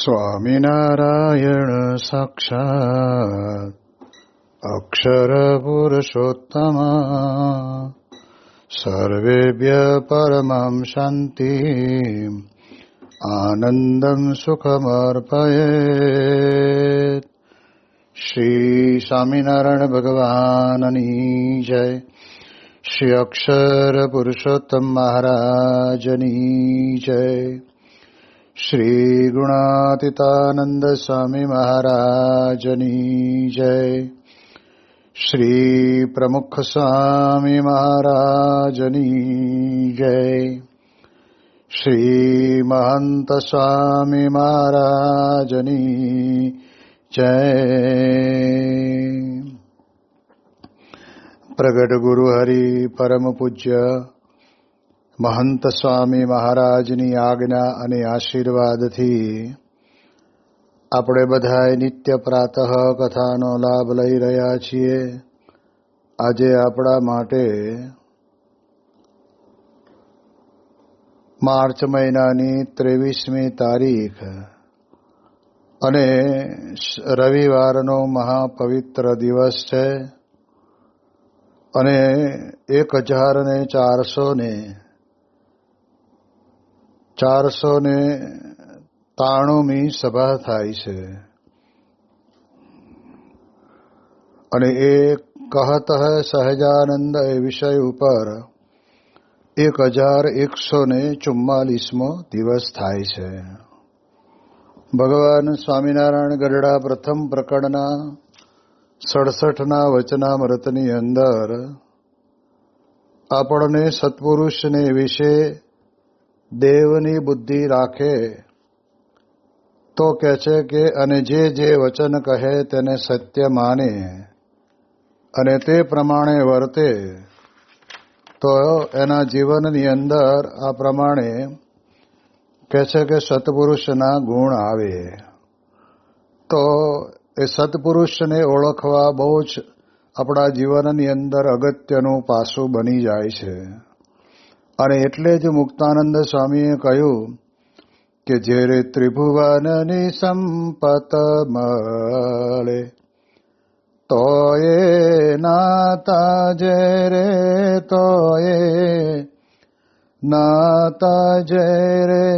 સ્વામિનારાયણ સાક્ષાત અક્ષર પુરુષોત્તમ સર્વેભ્ય પરમં શાંતિ આનંદમ સુખમર્પયેત. શ્રી સ્વામિનારાયણ ભગવાનની જય. શ્રી અક્ષર પુરુષોત્તમ મહારાજની જય. શ્રી ગુણાતીતાનંદ સ્વામી મહારાજની જય. શ્રી પ્રમુખ સ્વામી મહારાજની જય. શ્રી મહંત સ્વામી મહારાજની જય. પ્રગટ ગુરુ હરિ પરમ પૂજ્ય મહંત સ્વામી મહારાજની આજ્ઞા અને આશીર્વાદથી આપણે બધાએ નિત્ય પ્રાતઃ કથાનો લાભ લઈ રહ્યા છીએ. આજે આપણા માટે માર્ચ મહિનાની 23મી તારીખ અને રવિવારનો મહાપવિત્ર દિવસ છે અને 1493મી સભા થાય છે અને એ કહત હૈ સહજાનંદ એ વિષય ઉપર 1144મો દિવસ થાય છે. ભગવાન સ્વામિનારાયણ ગઢડા પ્રથમ પ્રકરણના 67ના વચનામૃતની અંદર આપણને સત્પુરુષને વિશે દેવની બુદ્ધિ રાખે તો કહે છે કે અને જે વચન કહે તેને સત્ય માને અને તે પ્રમાણે વર્તે તો એના જીવનની અંદર આ પ્રમાણે કહે છે કે સત્પુરુષના ગુણ આવે. તો એ સત્પુરુષને ઓળખવા બહુ જ આપણા જીવનની અંદર અગત્યનું પાસું બની જાય છે. અને એટલે જ મુક્તાનંદ સ્વામીએ કહ્યું કે જે રે ત્રિભુવનની સંપત મળે તો એ નાતા જે રે તો એ નાતા જે રે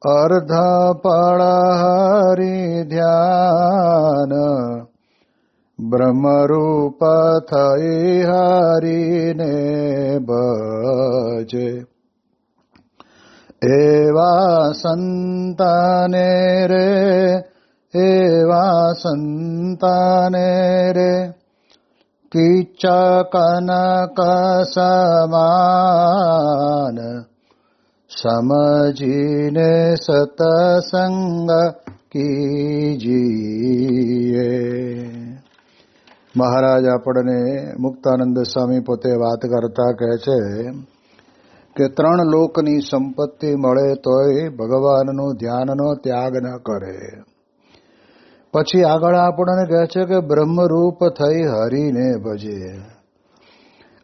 અર્ધ પળ હરિ ધ્યાન બ્રહ્મરૂપ થઈ હરિને ભજે. એવા સંતાને રે કિચ્ચ કનક સમાન સમજીને સતસંગ કીજીએ. મહારાજ આપણને મુક્તાનંદ સ્વામી પોતે વાત કરતા કહે છે કે 3 લોકની સંપત્તિ મળે તોય ભગવાનનું ધ્યાનનો ત્યાગ ન કરે. પછી આગળ આપણને કહે છે કે બ્રહ્મરૂપ થઈ હરિને ભજે.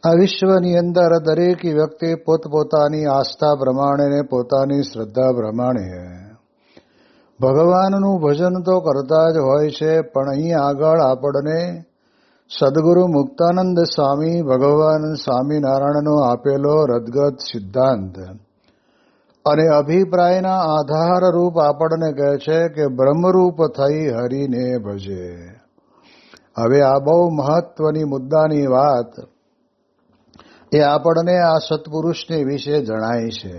આ વિશ્વની અંદર દરેક વ્યક્તિ પોતપોતાની આસ્થા પ્રમાણે ને પોતાની શ્રદ્ધા પ્રમાણે ભગવાનનું ભજન તો કરતા જ હોય છે, પણ અહીં આગળ આપણને સદગુરુ મુક્તાનંદ સ્વામી ભગવાન સ્વામિનારાયણનો આપેલો રદગત સિદ્ધાંત અને અભિપ્રાયના આધાર રૂપ આપણને કહે છે કે બ્રહ્મરૂપ થઈ હરિને ભજે. હવે આ બહુ મહત્વની મુદ્દાની વાત એ આપણને આ સત્પુરુષની વિશે જણાય છે.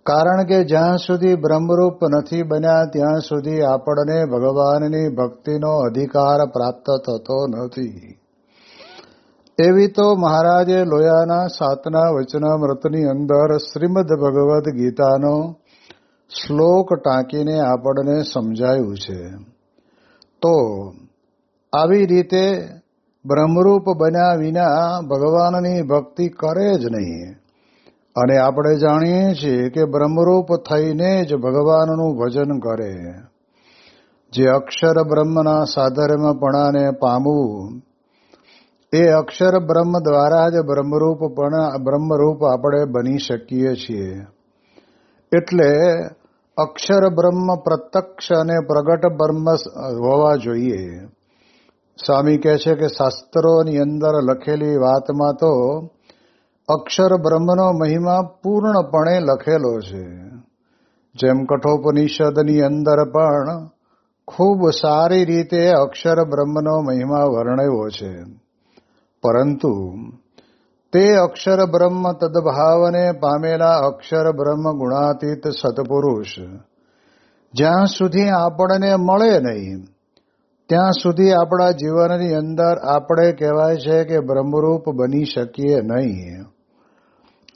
કારણ કે જ્યાં સુધી બ્રહ્મરૂપ નથી બન્યા ત્યાં સુધી આપણને ભગવાનની ભક્તિનો અધિકાર પ્રાપ્ત થતો નથી. એવી તો મહારાજે લોયાના 7ના વચનામૃતની અંદર શ્રીમદ ભગવદ્ ગીતાનો શ્લોક ટાંકીને આપણને સમજાયું છે. તો આવી રીતે બ્રહ્મરૂપ બન્યા વિના ભગવાનની ભક્તિ કરે જ નહીં. અને આપણે જાણીએ છીએ કે બ્રહ્મરૂપ થઈને જ ભગવાનનું ભજન કરે. જે અક્ષર બ્રહ્મના સાધર્મપણાને પામવું એ અક્ષર બ્રહ્મ દ્વારા જ બ્રહ્મરૂપ આપણે બની શકીએ છીએ. એટલે અક્ષર બ્રહ્મ પ્રત્યક્ષ અને પ્રગટ બ્રહ્મ હોવા જોઈએ. સ્વામી કહે છે કે શાસ્ત્રોની અંદર લખેલી વાતમાં તો અક્ષર બ્રહ્મનો મહિમા પૂર્ણપણે લખેલો છે. જેમ કઠોપનિષદની અંદર પણ ખૂબ સારી રીતે અક્ષર બ્રહ્મનો મહિમા વર્ણવ્યો છે. પરંતુ તે અક્ષર બ્રહ્મ તદભાવને પામેલા અક્ષર બ્રહ્મ ગુણાતીત સત્પુરુષ જ્યાં સુધી આપણને મળે નહીં ત્યાં સુધી આપણા જીવનની અંદર આપણે કહેવાય છે કે બ્રહ્મરૂપ બની શકીએ નહીં.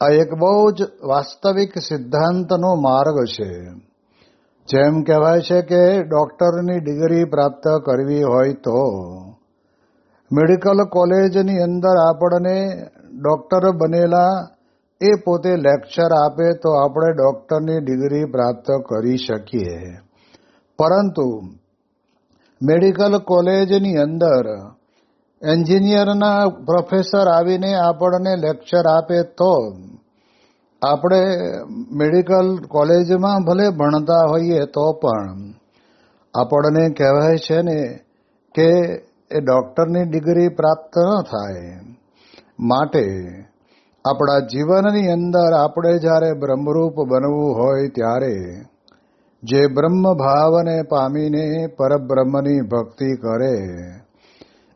આ એક બહુ જ વાસ્તવિક સિદ્ધાંતનો માર્ગ છે. જેમ કહેવાય છે કે ડોક્ટરની ડિગ્રી પ્રાપ્ત કરવી હોય તો મેડિકલ કોલેજની અંદર આપણને ડોક્ટર બનેલા એ પોતે લેક્ચર આપે તો આપણે ડોક્ટરની ડિગ્રી પ્રાપ્ત કરી શકીએ. પરંતુ મેડિકલ કોલેજની અંદર એન્જિનિયરના પ્રોફેસર આવીને આપણને લેક્ચર આપે તો આપણે મેડિકલ કોલેજમાં ભલે ભણતા હોઈએ તો પણ આપણને કહેવાય છે ને કે એ ડોક્ટરની ડિગ્રી પ્રાપ્ત ન થાય. માટે આપણા જીવનની અંદર આપણે જ્યારે બ્રહ્મરૂપ બનવું હોય ત્યારે જે બ્રહ્મ ભાવને પામીને પરબ્રહ્મની ભક્તિ કરે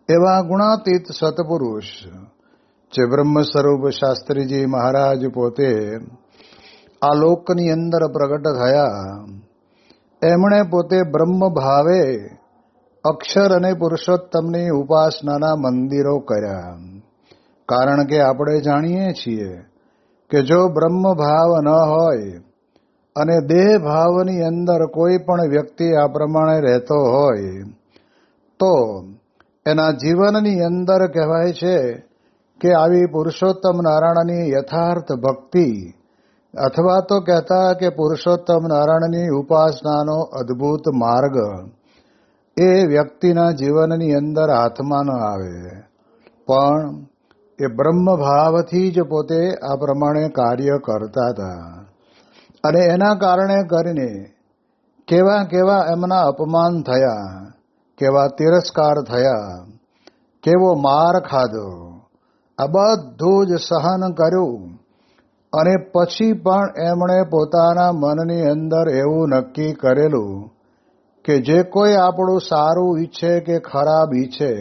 એવા ગુણાતીત સત્પુરુષ જે બ્રહ્મ સ્વરૂપ શાસ્ત્રીજી મહારાજ પોતે આ લોકની અંદર પ્રગટ થયા, એમણે પોતે બ્રહ્મ ભાવે અક્ષર અને પુરુષોત્તમની ઉપાસનાના મંદિરો કર્યા. કારણ કે આપણે જાણીએ છીએ કે જો બ્રહ્મ ભાવ ન હોય અને દેહ ભાવની અંદર કોઈ પણ વ્યક્તિ આ પ્રમાણે રહેતો હોય તો એના જીવનની અંદર કહેવાય છે કે આવી પુરુષોત્તમ નારાયણની યથાર્થ ભક્તિ અથવા તો કહેતા કે પુરુષોત્તમ નારાયણની ઉપાસનાનો અદ્ભુત માર્ગ એ વ્યક્તિના જીવનની અંદર હાથમાં ન આવે. પણ એ બ્રહ્મ ભાવથી જ પોતે આ પ્રમાણે કાર્ય કરતા હતા અને એના કારણે કરીને કેવા કેવા એમના અપમાન થયા, કેવા તિરસ્કાર થયા, કેવો માર ખાધો, આ બધું જ સહન કર્યું. અને પછી પણ એમણે પોતાના મનની અંદર એવું નક્કી કરેલું કે જે કોઈ આપણું સારું ઈચ્છે કે ખરાબ ઈચ્છે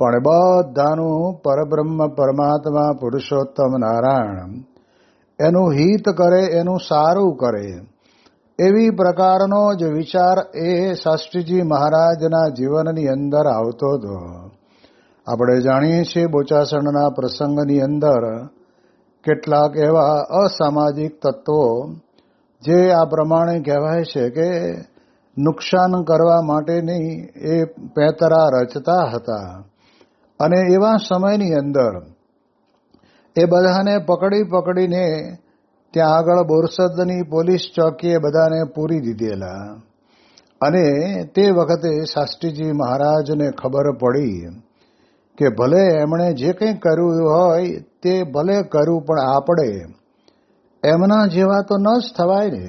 પણ બધાનું પરબ્રહ્મ પરમાત્મા પુરુષોત્તમ નારાયણ એનું હિત કરે, એનું સારું કરે, એવી પ્રકારનો જ વિચાર એ શાસ્ત્રીજી મહારાજના જીવનની અંદર આવતો હતો. આપણે જાણીએ છીએ બોચાસણના પ્રસંગની અંદર કેટલાક એવા અસામાજિક તત્વો જે આ પ્રમાણે કહેવાય છે કે નુકસાન કરવા માટેની એ પેંતરા રચતા હતા. અને એવા સમયની અંદર એ બધાને પકડીને ત્યાં આગળ બોરસદની પોલીસ ચોકીએ બધાને પૂરી દીધેલા. અને તે વખતે શાસ્ત્રીજી મહારાજને ખબર પડી કે ભલે એમણે જે કંઈ કર્યું હોય તે ભલે કર્યું પણ આપણે એમના જેવા તો ન જ થવાય ને.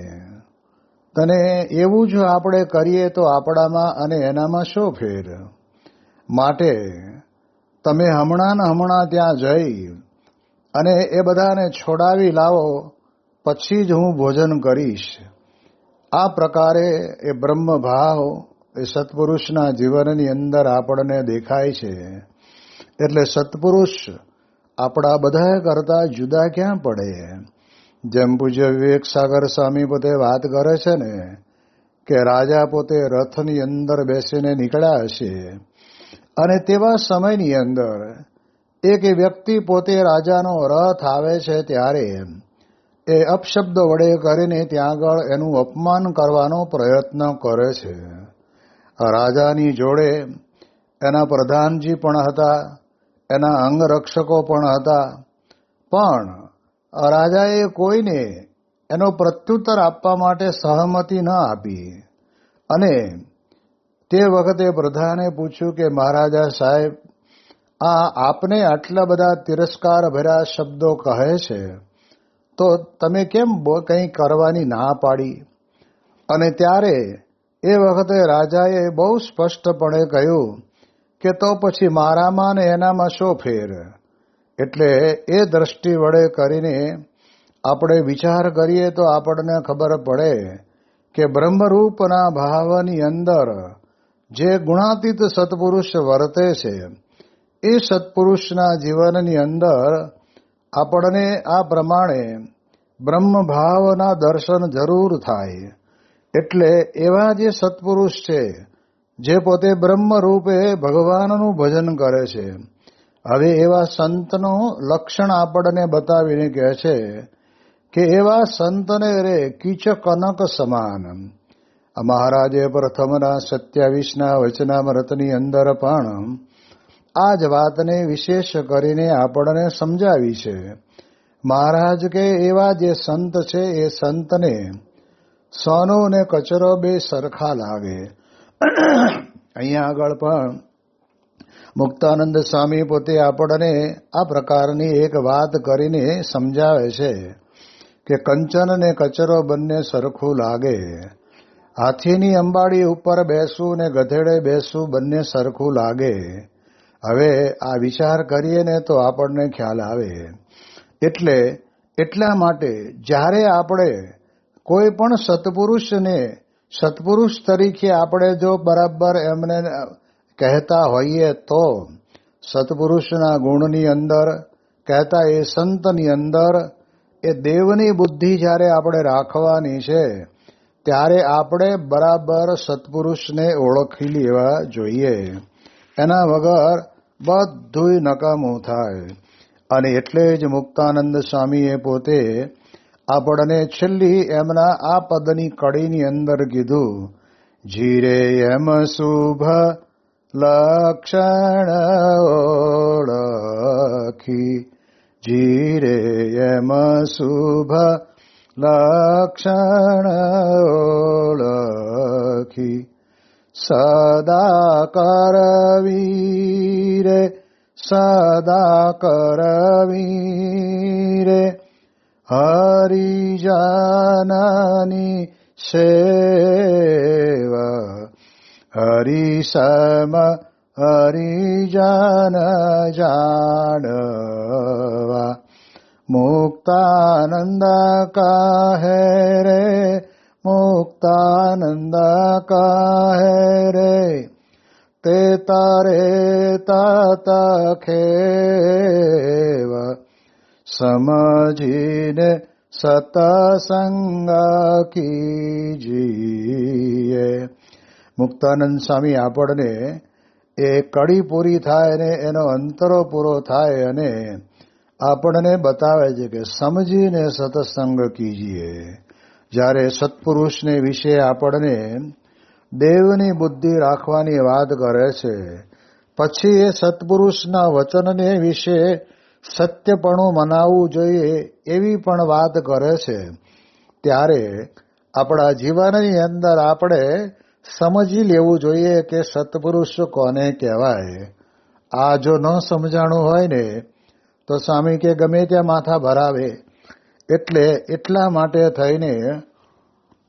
તને એવું જો આપણે કરીએ તો આપણામાં અને એનામાં શું ફેર? માટે તમે હમણાં ત્યાં જઈ અને એ બધાને છોડાવી લાવો, પછી જ હું ભોજન કરીશ. આ પ્રકારે એ બ્રહ્મ ભાવ એ સત્પુરુષના જીવનની અંદર આપણને દેખાય છે. એટલે સત્પુરુષ આપણા બધા કરતા જુદા ક્યાં પડે? જેમ પૂજ્ય વિવેક સાગર સ્વામી પોતે વાત કરે છે ને કે રાજા પોતે રથની અંદર બેસીને નીકળ્યા હશે અને તેવા સમયની અંદર એક વ્યક્તિ પોતે રાજાનો રથ આવે છે ત્યારે એ અપશબ્દ વડે કરીને ત્યાં આગળ એનું અપમાન કરવાનો પ્રયત્ન કરે છે. રાજાની જોડે એના પ્રધાનજી પણ હતા, એના અંગરક્ષકો પણ હતા, પણ રાજાએ કોઈને એનો પ્રત્યુત્તર આપવા માટે સહમતિ ન આપી. અને તે વખતે પ્રધાને પૂછ્યું કે મહારાજા સાહેબ, આપને આટલા બધા તિરસ્કાર ભર્યા શબ્દો કહે છે તો તમે કેમ કંઈ કરવાની ના પાડી? અને ત્યારે એ વખતે રાજાએ બહુ સ્પષ્ટપણે કહ્યું કે તો પછી મારામાં ને એનામાં શો ફેર. એટલે એ દ્રષ્ટિ વડે કરીને આપણે વિચાર કરીએ તો આપણને ખબર પડે કે બ્રહ્મરૂપના ભાવની અંદર જે ગુણાતીત સત્પુરુષ વર્તે છે એ સત્પુરુષના જીવનની અંદર આપણને આ પ્રમાણે બ્રહ્મભાવના દર્શન જરૂર થાય. એટલે એવા જે સત્પુરુષ છે જે પોતે બ્રહ્મ રૂપે ભગવાનનું ભજન કરે છે, હવે એવા સંતનું લક્ષણ આપણને બતાવીને કહે છે કે એવા સંતને રે કીચ કનક સમાન. આ મહારાજે પ્રથમના 27ના વચનામૃતની અંદર પણ આ જ વાતને વિશેષ કરીને આપણને સમજાવી છે. મહારાજ કે એવા જે સંત છે એ સંતને સોનો ને કચરો બે સરખા લાગે. અહીંયા આગળ પણ મુક્તાનંદ સ્વામી પોતે આપણને આ પ્રકારની એક વાત કરીને સમજાવે છે કે કંચન ને કચરો બંને સરખું લાગે. હાથીની અંબાડી ઉપર બેસવું ને ગધેડે બેસવું બંને સરખું લાગે. હવે આ વિચાર કરીએ ને તો આપણને ખ્યાલ આવે. એટલે એટલા માટે જ્યારે આપણે કોઈ પણ સત્પુરુષને સત્પુરુષ તરીકે આપણે જો બરાબર એમને કહેતા હોઈએ તો સત્પુરુષના ગુણની અંદર કહેતા એ સંતની અંદર એ દેવની બુદ્ધિ જ્યારે આપણે રાખવાની છે ત્યારે આપણે બરાબર સત્પુરુષને ઓળખી લેવા જોઈએ. એના વગર બધુંય નકામું થાય. અને એટલે જ મુક્તાનંદ સ્વામીએ પોતે આપણને છેલ્લી એમના આ પદની કડીની અંદર કીધું, જીરે એમ શુભ લક્ષણ ઓળખી, જીરે એમ શુભ લક્ષણ ઓળખી, સદા કરવી રે સદા કરવી રે હરિજનની સેવા, હરિસમ હરિજન જાણવા. મુક્તાનંદ કહે રે મુક્તાનંદ કહે રે તે તારે તત ખેવ, સમજીને સતસંગ કીજીએ. મુક્તાનંદ સ્વામી આપણને એ કડી પૂરી થાય ને એનો અંતરો પૂરો થાય અને આપણને બતાવે છે કે સમજીને સત્સંગ કીજીએ. જ્યારે સત્પુરુષને વિશે આપણને દેવની બુદ્ધિ રાખવાની વાત કરે છે, પછી એ સત્પુરુષના વચનને વિશે સત્યપણું મનાવવું જોઈએ એવી પણ વાત કરે છે. ત્યારે આપણા જીવનની અંદર આપણે સમજી લેવું જોઈએ કે સત્પુરુષ કોને કહેવાય. આ જો ન સમજાણું હોય ને તો સ્વામી કે ગમે ત્યાં માથા ભરાવે. એટલે એટલા માટે થઈને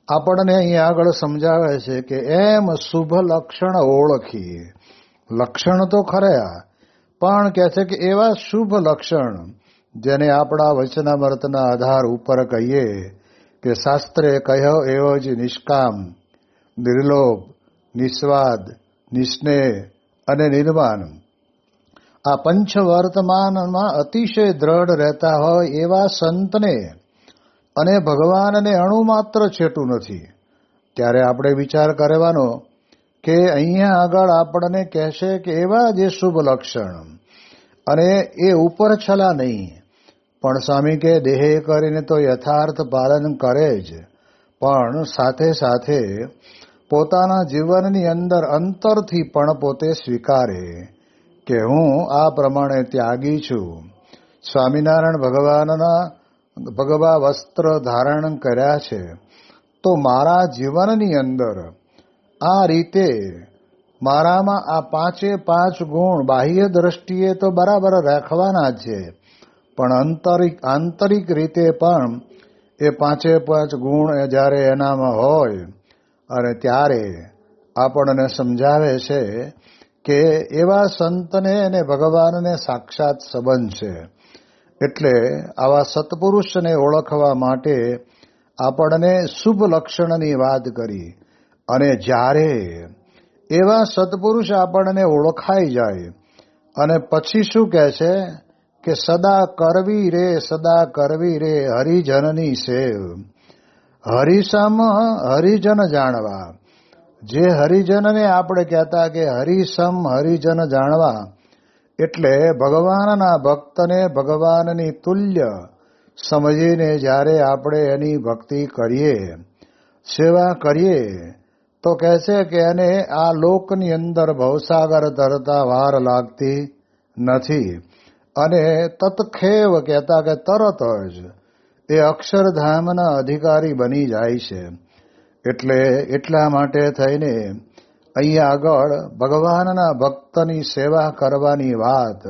આપણને અહીંયા આગળ સમજાવે છે કે એમ શુભ લક્ષણ ઓળખી. લક્ષણ તો ખરા, પણ કહે છે કે એવા શુભ લક્ષણ જેને આપણા વચનામૃતના આધાર ઉપર કહીએ કે શાસ્ત્રે કહ્યો એવો જ નિષ્કામ, નિર્લોભ, નિસ્વાદ, નિસ્નેહ અને નિર્માન, આ પંચ વર્તમાનમાં અતિશય દ્રઢ રહેતા હોય એવા સંતને અને ભગવાનને અણુ માત્ર છેટું નથી. ત્યારે આપણે વિચાર કરવાનો કે અહીંયા આગળ આપણને કહેશે કે એવા જે શુભ લક્ષણ, અને એ ઉપર છલા નહીં, પણ સ્વામી કે દેહે કરીને તો યથાર્થ પાલન કરે જ, પણ સાથે સાથે પોતાના જીવનની અંદર અંતરથી પણ પોતે સ્વીકારે કે હું આ પ્રમાણે ત્યાગી છું. સ્વામિનારાયણ ભગવા વસ્ત્ર ધારણ કર્યા છે, તો મારા જીવનની અંદર આ રીતે મારામાં આ પાંચે પાંચ ગુણ બાહ્ય દ્રષ્ટિએ તો બરાબર રાખવાના જ છે, પણ આંતરિક રીતે પણ એ પાંચે પાંચ ગુણ જ્યારે એનામાં હોય અને ત્યારે આપણને સમજાવે છે કે એવા સંતને અને ભગવાનને સાક્ષાત સંબંધ છે. એટલે આવા સત્પુરુષને ઓળખવા માટે આપણને શુભ લક્ષણની વાત કરી. અને જ્યારે એવા સત્પુરુષ આપણને ઓળખાઈ જાય અને પછી શું કહે છે કે સદા કરવી રે હરિજનની સેવ. હરિસમ હરિજન જાણવા. જે હરિજનને આપણે કહેતા કે હરિસમ હરિજન જાણવા, એટલે ભગવાનના ભક્તને ભગવાનની તુલ્ય સમજીને જ્યારે આપણે એની ભક્તિ કરીએ, સેવા કરીએ, તો કહે છે કે એને આ લોકની અંદર ભવસાગર તરતા વાર લાગતી નથી. અને તત્ખેવ કહેતા કે તરત જ એ અક્ષરધામના અધિકારી બની જાય છે. એટલે એટલા માટે થઈને અહીંયા આગળ ભગવાનના ભક્તની સેવા કરવાની વાત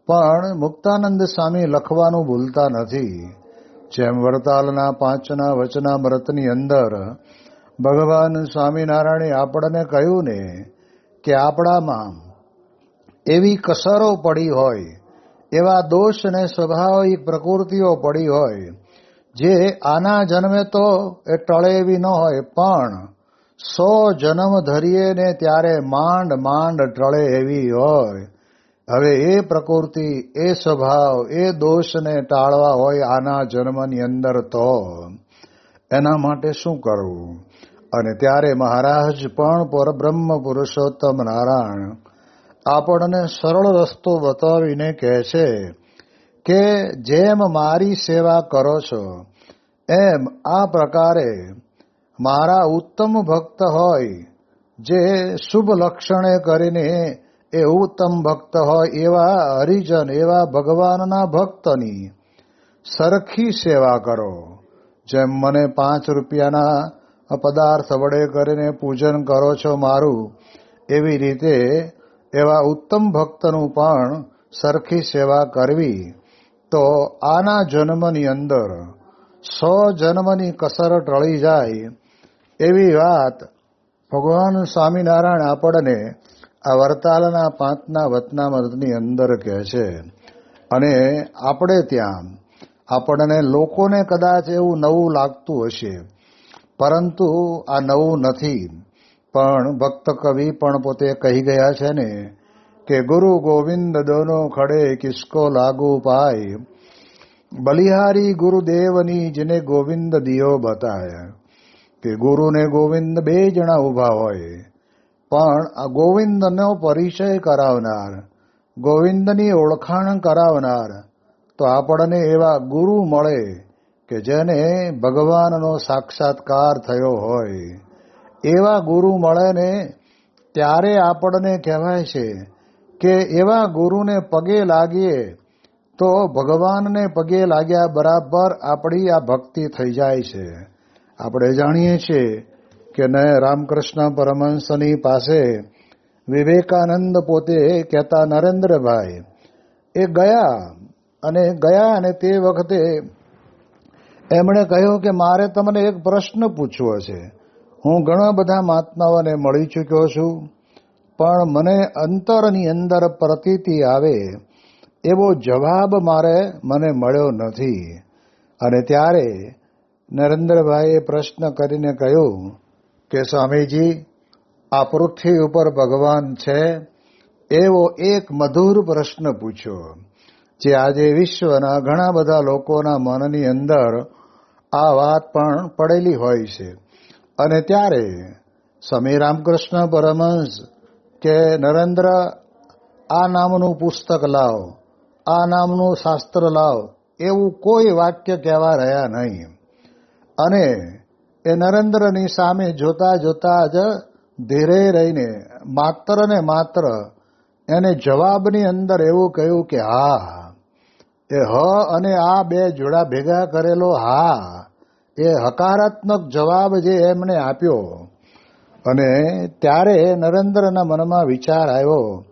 પણ મુક્તાનંદ સ્વામી લખવાનું ભૂલતા નથી. જેમ વરતાલના 5ના વચનામૃતની અંદર ભગવાન સ્વામિનારાયણે આપણને કહ્યું ને કે આપણામાં એવી કસરો પડી હોય, એવા દોષ અને સ્વાભાવિક પ્રકૃતિઓ પડી હોય જે આના જન્મે તો એ ટળે એવી ન હોય, પણ 100 જન્મ ધરીએ ને ત્યારે માંડ માંડ ટળે એવી હોય. હવે એ પ્રકૃતિ, એ સ્વભાવ, એ દોષને ટાળવા હોય આના જન્મની અંદર, તો એના માટે શું કરવું? અને ત્યારે મહારાજ પણ પરબ્રહ્મ પુરુષોત્તમ નારાયણ આપણને સરળ રસ્તો બતાવીને કહે છે કે જેમ મારી સેવા કરો છો એમ આ પ્રકારે મારા ઉત્તમ ભક્ત હોય, જે શુભ લક્ષણે કરીને એ ઉત્તમ ભક્ત હોય, એવા હરિજન, એવા ભગવાનના ભક્તની સરખી સેવા કરો. જેમ મને 5 રૂપિયાના પદાર્થ વડે કરીને પૂજન કરો છો મારું, એવી રીતે એવા ઉત્તમ ભક્તનું પણ સરખી સેવા કરવી. તો આના જન્મની અંદર 100 જન્મની કસર ટળી જાય એવી વાત ભગવાન સ્વામિનારાયણ આપણને આ વરતાલના 5ના વચનામૃતની અંદર કહે છે. અને આપણે ત્યાં આપણને લોકોને કદાચ એવું નવું લાગતું હશે, પરંતુ આ નવું નથી. પણ ભક્ત કવિ પણ પોતે કહી ગયા છે ને કે ગુરુ ગોવિંદ દોનો ખડે કિસકો લાગુ પાય, બલિહારી ગુરુદેવની જેને ગોવિંદ દિયો બતાયા. કે ગુરુ ને ગોવિંદ 2 જણા ઊભા હોય, પણ આ ગોવિંદનો પરિચય કરાવનાર, ગોવિંદની ઓળખાણ કરાવનાર તો આપણને એવા ગુરુ મળે કે જેને ભગવાનનો સાક્ષાત્કાર થયો હોય. એવા ગુરુ મળે ને ત્યારે આપણને કહેવાય છે કે એવા ગુરુને પગે લાગીએ તો ભગવાનને પગે લાગ્યા બરાબર આપણી આ ભક્તિ થઈ જાય છે. આપણે જાણીએ છીએ કે ન રામકૃષ્ણ પરમહંસની પાસે વિવેકાનંદ પોતે કહેતા નરેન્દ્રભાઈ એ ગયા અને તે વખતે એમણે કહ્યું કે મારે તમને એક પ્રશ્ન પૂછવો છે. હું ઘણા બધા મહાત્માઓને મળી ચૂક્યો છું, પણ મને અંતરની અંદર પ્રતીતિ આવે એવો જવાબ મને મળ્યો નથી. અને ત્યારે નરેન્દ્રભાઈએ પ્રશ્ન કરીને કહ્યું કે સ્વામીજી, આ પૃથ્વી ઉપર ભગવાન છે? એવો એક મધુર પ્રશ્ન પૂછ્યો, જે આજે વિશ્વના ઘણા બધા લોકોના મનની અંદર આ વાત પણ પડેલી હોય છે. અને ત્યારે સ્વામી રામકૃષ્ણ પરમહંસ કે નરેન્દ્ર, આ નામનું પુસ્તક લાવ, આ નામનું શાસ્ત્ર લાવ, એવું કોઈ વાક્ય કહેવા રહ્યા નહીં. અને એ નરેન્દ્રની સામે જોતા જોતા જ ધીરે રહીને માત્ર ને માત્ર એને જવાબની અંદર એવું કહ્યું કે હા. એ હ અને આ 2 જોડા ભેગા કરેલો હા, એ હકારાત્મક જવાબ જે એમણે આપ્યો. અને ત્યારે નરેન્દ્રના મનમાં વિચાર આવ્યો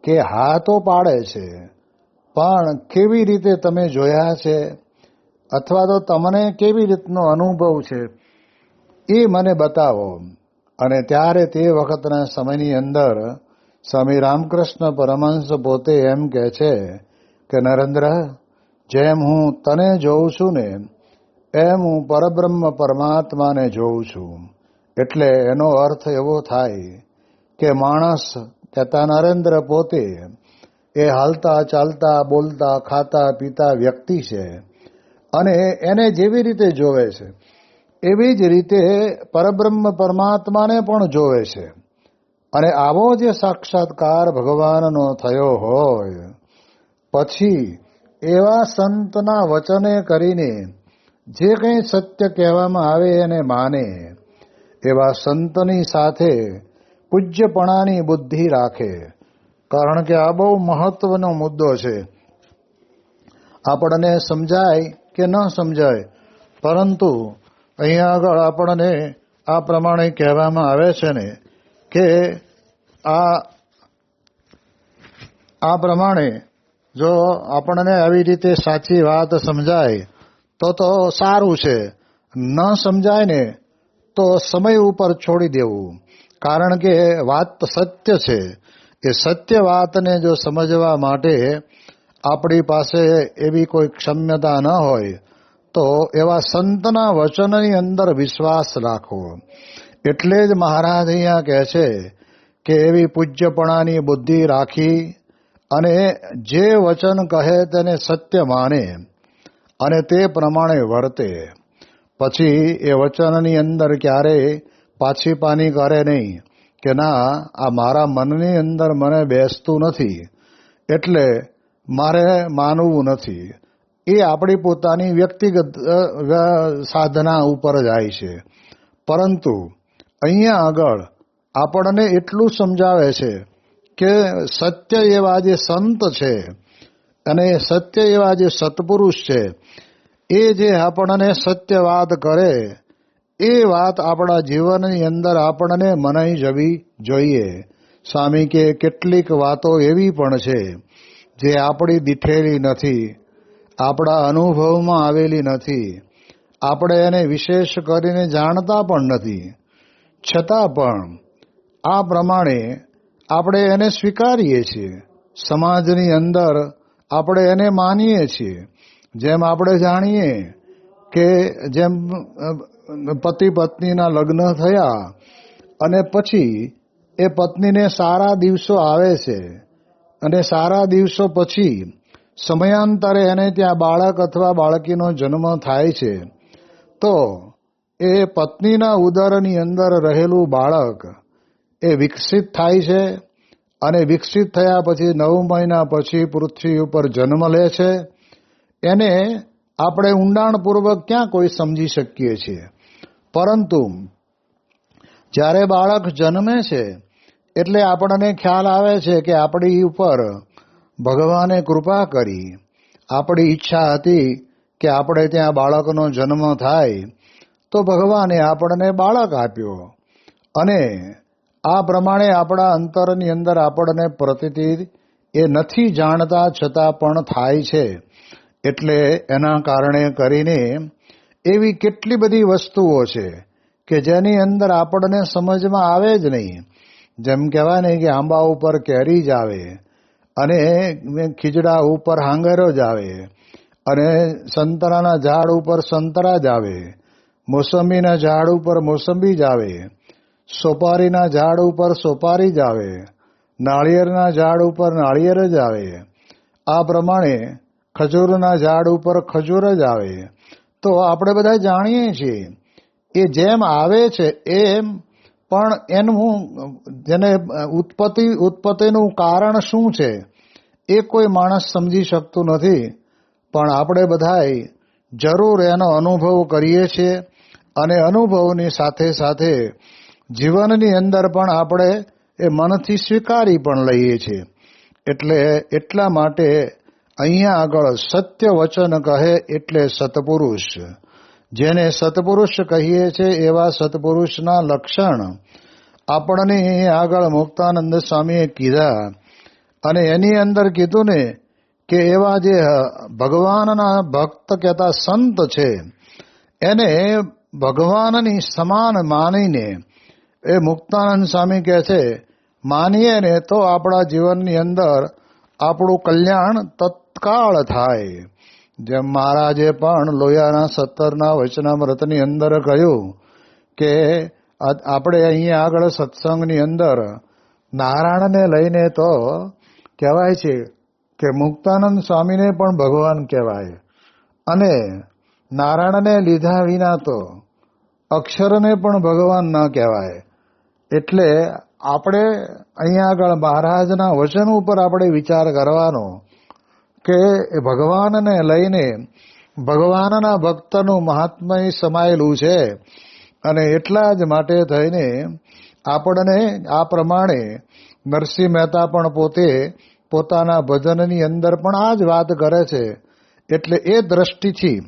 કે હા તો પાડે છે, પણ કેવી રીતે તમે જોયા છે, અથવા તો તમને કેવી રીતનો અનુભવ છે? એ મને બતાવો. અને ત્યારે તે વખતના સમયની અંદર સ્વામી રામકૃષ્ણ પરમહંસ પોતે એમ કહે છે કે નરેન્દ્ર, જેમ હું તને જોઉં છું ને એમ હું પરબ્રહ્મ પરમાત્માને જોઉં છું. એટલે એનો અર્થ એવો થાય કે માણસ કહેતા નરેન્દ્ર પોતે એ હાલતા ચાલતા બોલતા ખાતા પીતા વ્યક્તિ છે અને એને જેવી રીતે જોવે છે એવી જ રીતે પરબ્રહ્મ પરમાત્માને પણ જોવે છે. અને આવો જે સાક્ષાત્કાર ભગવાનનો થયો હોય પછી એવા સંતના વચને કરીને જે કંઈ સત્ય કહેવામાં આવે એને માને, એવા સંતની સાથે પૂજ્યપણાની બુદ્ધિ રાખે. કારણ કે આ બહુ મહત્વનો મુદ્દો છે. આપણને સમજાય કે ન સમજાય, પરંતુ અહીંયા આગળ આપણને આ પ્રમાણે કહેવામાં આવે છે ને કે આ પ્રમાણે જો આપણને આવી રીતે સાચી વાત સમજાય તો સારું છે, ન સમજાય ને તો સમય ઉપર છોડી દેવું. કારણ કે વાત સત્ય છે. એ સત્ય વાતને જો સમજવા માટે આપણી પાસે એવી કોઈ ક્ષમ્યતા ન હોય તો એવા સંતના વચનની અંદર વિશ્વાસ રાખવો. એટલે જ મહારાજ અહીંયા કહે છે કે એવી પૂજ્યપણાની બુદ્ધિ રાખી અને જે વચન કહે તેને સત્ય માને અને તે પ્રમાણે વર્તે. પછી એ વચનની અંદર ક્યારેય પાછી પાની કરે નહીં કે ના, આ મારા મનની અંદર મને બેસતું નથી એટલે મારે માનવું નથી. એ આપણી પોતાની વ્યક્તિગત સાધના ઉપર જાય છે. પરંતુ અહીંયા આગળ આપણને એટલું સમજાવે છે કે સત્ય એવા જે સંત છે અને સત્ય એવા જે સત્પુરુષ છે એ જે આપણને સત્ય વાત કરે એ વાત આપણા જીવનની અંદર આપણને મનાઈ જવી જોઈએ. સ્વામી કે કેટલીક વાતો એવી પણ છે જે આપણી દીઠેલી નથી, આપણા અનુભવમાં આવેલી નથી, આપણે એને વિશેષ કરીને જાણતા પણ નથી, છતાં પણ આ પ્રમાણે આપણે એને સ્વીકારીએ છીએ. સમાજની અંદર આપણે એને માનીએ છીએ. જેમ આપણે જાણીએ કે જેમ પતિ પત્નીના લગ્ન થયા અને પછી એ પત્નીને સારા દિવસો આવે છે અને સારા દિવસો પછી સમયાંતરે એને ત્યાં બાળક અથવા બાળકીનો જન્મ થાય છે, તો એ પત્નીના ઉદરની અંદર રહેલું બાળક એ વિકસિત થાય છે અને વિકસિત થયા પછી 9 મહિના પછી પૃથ્વી ઉપર જન્મ લે છે. એને આપણે ઊંડાણપૂર્વક ક્યાં કોઈ સમજી શકીએ છીએ. પરંતુ જ્યારે બાળક જન્મે છે એટલે આપણને ખ્યાલ આવે છે કે આપણી ઉપર ભગવાને કૃપા કરી, આપણી ઈચ્છા હતી કે આપણે ત્યાં બાળકનો જન્મ થાય તો ભગવાને આપણને બાળક આપ્યો. અને આ પ્રમાણે આપણા અંતરની અંદર આપણને પ્રતીતિ એ નથી જાણતા છતાં પણ થાય છે. એટલે એના કારણે કરીને એવી કેટલી બધી વસ્તુઓ છે કે જેની અંદર આપણને સમજમાં આવે જ નહીં. જેમ કહેવાય ને કે આંબા ઉપર કેરી જ આવે અને ખીજડા ઉપર હાંગરો જ આવે અને સંતરાના ઝાડ ઉપર સંતરા જ આવે, મોસંબીના ઝાડ ઉપર મોસંબી જ આવે, સોપારીના ઝાડ ઉપર સોપારી જ આવે, નાળિયેરના ઝાડ ઉપર નાળિયેર જ આવે. આ પ્રમાણે ખજૂરના ઝાડ ઉપર ખજૂર જ આવે. તો આપણે બધા જાણીએ છીએ એ જેમ આવે છે એમ પણ એનું જેને ઉત્પત્તિનું કારણ શું છે એ કોઈ માણસ સમજી શકતું નથી. પણ આપણે બધાય જરૂર એનો અનુભવ કરીએ છીએ અને અનુભવની સાથે સાથે જીવનની અંદર પણ આપણે એ મનથી સ્વીકારી પણ લઈએ છીએ. એટલે એટલા માટે અહીંયા આગળ સત્ય વચન કહે એટલે સત્પુરુષ. જેને સત્પુરુષ કહીએ છીએ એવા સત્પુરુષના લક્ષણ આપણને આગળ મુક્તાનંદ સ્વામીએ કીધા. અને એની અંદર કીધું ને કે એવા જે ભગવાનના ભક્ત કહેતા સંત છે એને ભગવાનની સમાન માનીને એ મુક્તાનંદ સ્વામી કહે છે, માનીએ ને તો આપણા જીવનની અંદર આપણું કલ્યાણ તત્કાળ થાય. જેમ મહારાજે પણ લોયાના 17ના વચનામૃતની અંદર કહ્યું કે આપણે અહીંયા આગળ સત્સંગની અંદર નારાયણને લઈને તો કહેવાય છે કે મુક્તાનંદ સ્વામીને પણ ભગવાન કહેવાય, અને નારાયણને લીધા વિના તો અક્ષરને પણ ભગવાન ન કહેવાય. એટલે આપણે અહીંયા આગળ મહારાજના વચન ઉપર આપણે વિચાર કરવાનો કે ભગવાનને લઈને ભગવાનના ભક્તનું મહાત્મય સમાયેલું છે, અને એટલા જ માટે થઈને આપણને આ પ્રમાણે નરસિંહ મહેતા પણ પોતે પોતાના ભજનની અંદર પણ આ જ વાત કરે છે. એટલે એ દ્રષ્ટિથી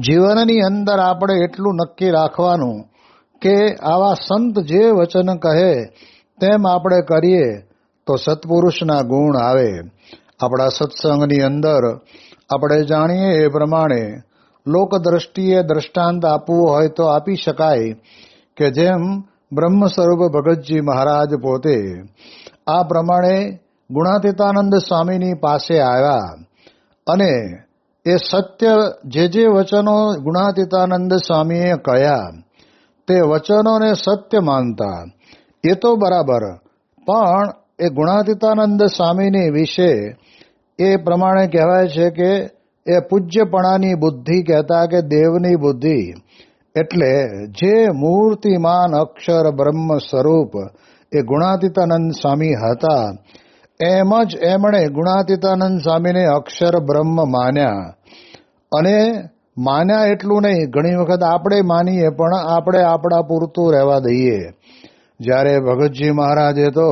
જીવનની અંદર આપણે એટલું નક્કી રાખવાનું કે આવા સંત જે વચન કહે તેમ આપણે કરીએ તો સત્પુરુષના ગુણ આવે. આપણા સત્સંગની અંદર આપણે જાણીએ એ પ્રમાણે લોક દ્રષ્ટિએ દ્રષ્ટાંત આપવું હોય તો આપી શકાય કે જેમ બ્રહ્મ સ્વરૂપ ભગતજી મહારાજ પોતે આ પ્રમાણે ગુણાતીતાનંદ સ્વામીની પાસે આવ્યા, અને એ સત્ય જે વચનો ગુણાતીતાનંદ સ્વામીએ કહ્યા તે વચનોને સત્ય માનતા એ તો બરાબર, પણ એ ગુણાતીતાનંદ સ્વામીની વિશે એ પ્રમાણે કહેવાય છે કે એ પૂજ્યપણાની બુદ્ધિ કહેતા કે દેવની બુદ્ધિ. એટલે જે મૂર્તિમાન અક્ષર બ્રહ્મ સ્વરૂપ એ ગુણાતીતાનંદ સ્વામી હતા, એમ જ એમણે ગુણાતીતાનંદ સ્વામીને અક્ષર બ્રહ્મ માન્યા. અને માન્યા એટલું નહીં, ઘણી વખત આપણે માનીએ પણ આપણે આપણા પૂરતું રહેવા દઈએ. જ્યારે ભગતજી મહારાજે તો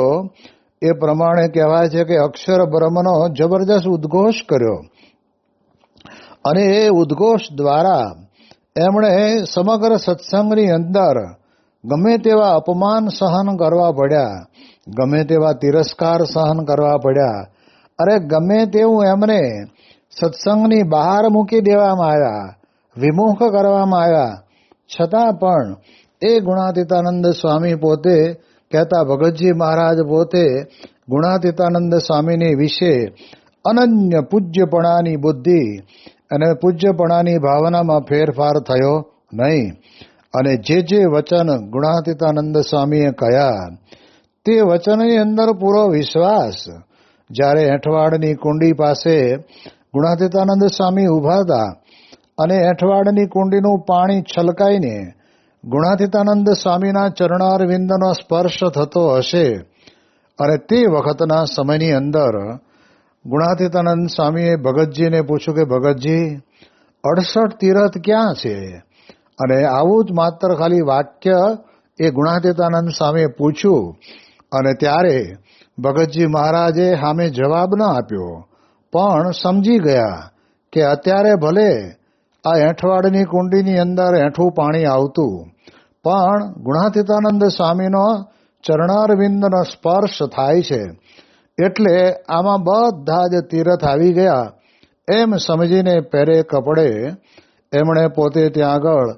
એ પ્રમાણે કહેવાય છે કે અક્ષર બ્રહ્મનો જબરજસ્ત ઉદ્ઘોષ કર્યો, અને એ ઉદ્ઘોષ દ્વારા એમણે સમગ્ર સત્સંગની અંદર ગમે તેવા અપમાન સહન કરવા પડ્યા, ગમે તેવા તિરસ્કાર સહન કરવા પડ્યા, અરે ગમે તેવું એમને સત્સંગની બહાર મૂકી દેવામાં આવ્યા, વિમુખ કરવામાં આવ્યા, છતાં પણ એ ગુણાતીતાનંદ સ્વામી પોતે કહેતા, ભગતજી મહારાજ પોતે ગુણાતીતાનંદ સ્વામીની વિશે અનન્ય પૂજ્યપણાની બુદ્ધિ અને પૂજ્યપણાની ભાવનામાં ફેરફાર થયો નહીં. અને જે વચન ગુણાતીતાનંદ સ્વામીએ કહ્યા તે વચનની અંદર પૂરો વિશ્વાસ. જ્યારે એઠવાડની કુંડી પાસે ગુણાતીતાનંદ સ્વામી ઊભા હતા, અને એઠવાડની કુંડીનું પાણી છલકાઈને ગુણાતીતાનંદ સ્વામીના ચરણારવિંદનો સ્પર્શ થતો હશે, અને તે વખતના સમયની અંદર ગુણાતીતાનંદ સ્વામીએ ભગતજીને પૂછ્યું કે ભગતજી 68 તીરથ ક્યાં છે? અને આવું જ માત્ર ખાલી વાક્ય એ ગુણાતીતાનંદ સ્વામીએ પૂછ્યું, અને ત્યારે ભગતજી મહારાજે સામે જવાબ ન આપ્યો, પણ સમજી ગયા કે અત્યારે ભલે આ એઠવાડની કુંડીની અંદર એઠું પાણી આવતું, પણ ગુણાતીતાનંદ સ્વામીનો ચરણારવિંદનો સ્પર્શ થાય છે, એટલે આમાં બધા જ તીરથ આવી ગયા એમ સમજીને પહેરે કપડે એમણે પોતે ત્યાં આગળ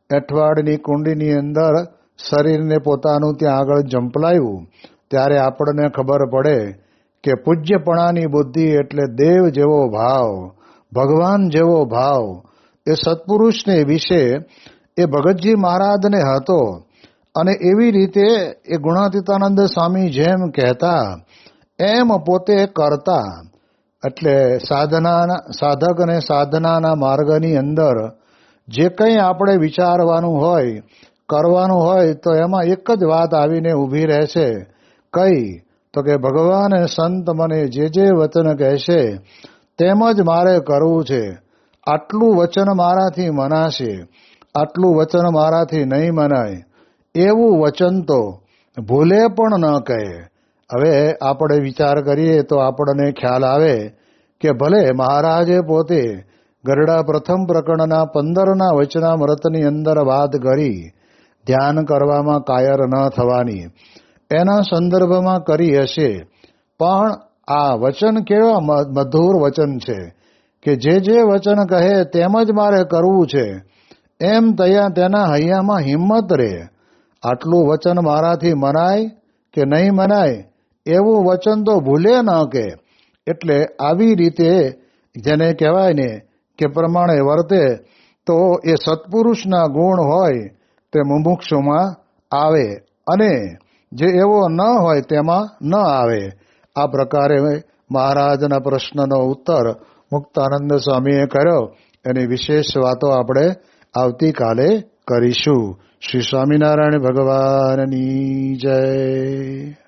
એઠવાડની કુંડીની અંદર શરીરને પોતાનું ત્યાં આગળ જંપલાયું. ત્યારે આપણને ખબર પડે કે પૂજ્યપણાની બુદ્ધિ એટલે દેવ જેવો ભાવ, ભગવાન જેવો ભાવ એ સત્પુરુષને વિશે એ ભગતજી મહારાજને હતો. અને એવી રીતે એ ગુણાતીતાનંદ સ્વામી જેમ કહેતા એમ પોતે કરતા. એટલે સાધક અને સાધનાના માર્ગની અંદર જે કંઈ આપણે વિચારવાનું હોય, કરવાનું હોય, તો એમાં એક જ વાત આવીને ઊભી રહે છે. કઈ? તો કે ભગવાન સંત મને જે વચન કહેશે તેમ જ મારે કરવું છે. આટલું વચન મારાથી મનાશે, આટલું વચન મારાથી નહીં મનાય, એવું વચન તો ભૂલે પણ ન કહે. હવે આપણે વિચાર કરીએ તો આપણને ખ્યાલ આવે કે ભલે મહારાજે પોતે ગરડા પ્રથમ પ્રકરણના 15ના વચનામૃતની અંદર વાત કરી ધ્યાન કરવામાં કાયર ન થવાની, એના સંદર્ભમાં કરી હશે, પણ આ વચન કેવા મધુર વચન છે કે જે વચન કહે તેમ જ મારે કરવું છે, એમ તેના હૈયામાં હિંમત રહે. આટલું વચન મારાથી મનાય કે નહીં મનાય એવું વચન તો ભૂલે ન કે. એટલે આવી રીતે જેને કહેવાય ને કે પ્રમાણે વર્તે તો એ સત્પુરુષના ગુણ હોય તે મુમુક્ષુમાં આવે અને જે એવો ન હોય તેમાં ન આવે. આ પ્રકારે મહારાજના પ્રશ્નનો ઉત્તર મુક્તાનંદ સ્વામીએ કર્યો. એની વિશેષ વાતો આપણે આવતીકાલે કરીશું. શ્રી સ્વામિનારાયણ ભગવાનની જય.